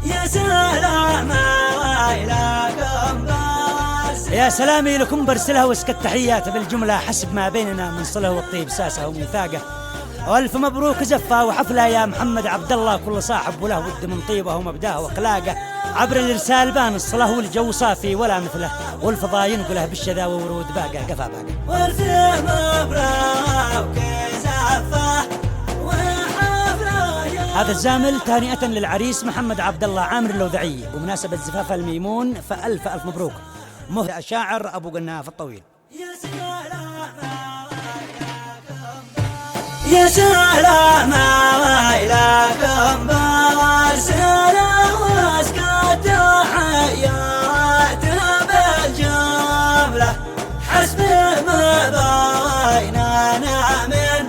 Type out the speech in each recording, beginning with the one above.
يا سلام ويلكم يا سلامي لكم برسلها واسك التحيات بالجملة حسب ما بيننا من صله والطيب ساسه وميثاقه. والف مبروك زفه وحفله يا محمد عبد الله، كل صاحب وله ود من طيبه ومبداه واخلاقه. عبر الارسال بان الصله والجو صافي ولا مثله، والفضاء ينقله بالشذا ورود باقه قفا باقه. والف مبروك زفه وحفله. هذا الزامل تهنئة للعريس محمد عبد الله عامر اللوذعي بمناسبة زفاف الميمون، فألف ألف مبروك. مهدأ الشاعر أبو قناف الطويل. يا سلام ويلكم برسلة واسكت تحيات بالجملة حسب ما بيننا من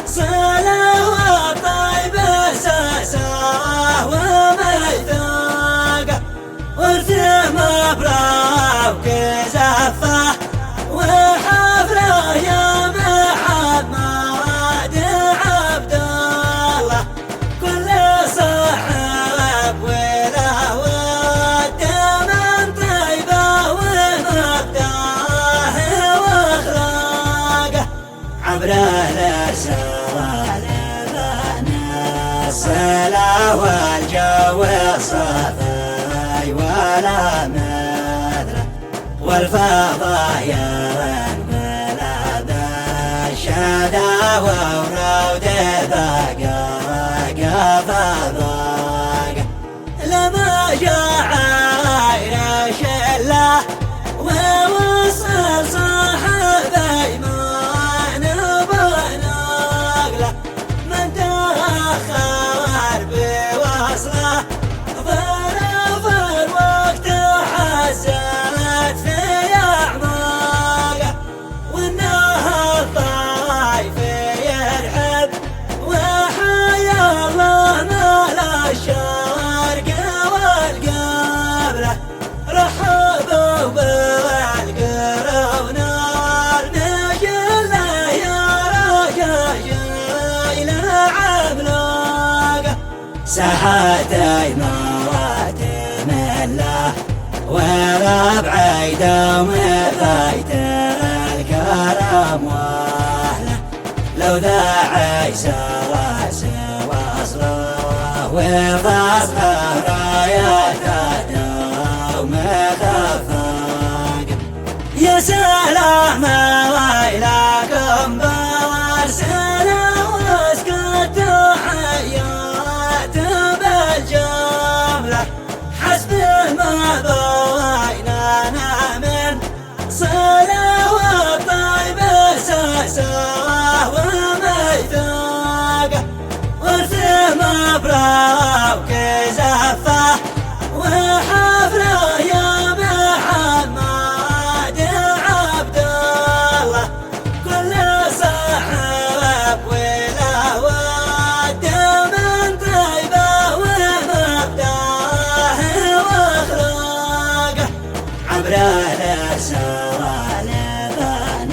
صلة والطيب ساسه وميثاقه. والف مبروك زفه وحفله يا محمد عبد الله، كل صاحب وله ود من طيبه ومبداه واخلاقه. عبر الارسال بان الصله والجو صافي ولا مثله، والفضاء ينقلب الشذا ورود باقه فضاقه. لما جاء عيش الله ووصل صاحب ايمان بنقله، من تاخر بوصله ظرف الوقت حزت في اعماقه. والنهر طايف يرحب وحيا الله مال الشرق والقبله، رحبوا بالقرون المجله يا رجاء الى عملاقه. ساحتي مواتم الله وربع دوم بيت الكرم واهله، لو ذاعي سوا اصله وفصله رايته دوم خفاق. يا سلام ويلكم برسلة واسكت تحيات بالجملة حسب ما بيننا من صلة والطيب ساسه وميثاقه. والف مبروك زفه وحفله يا محمد عبد الله، كل صاحب وله ود من طيبه ومبداه واخلاقه. عبر الارسال بان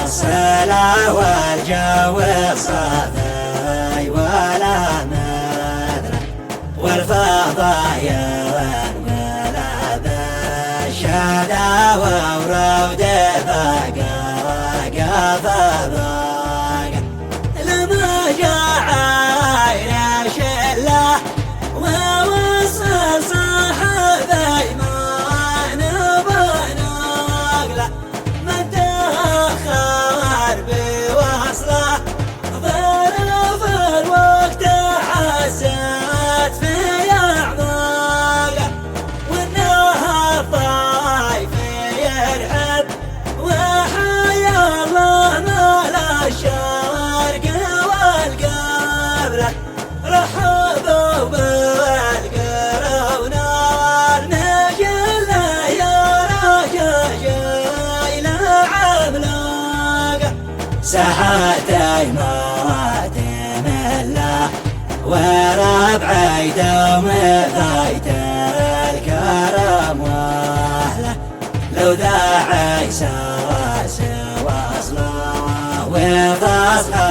الصله والجو صافي ولا مثله، والفضاء ينقلب الشذا ورود باقه فضاقه. لما جاء عيش الله ووصل صاحب ايمان بنقله، من تاخر بوصله ظرف الوقت حزت في اعماقه. والنهر طايف يرحب وحيا الله مال الشرق والقبله، رحبوا بالقرون المجله يا رجاء الى عملاقه. ساحتي مواتم الله وربع دوم بيت الكرم واهله، لو ذاعي سوا اصله وفصله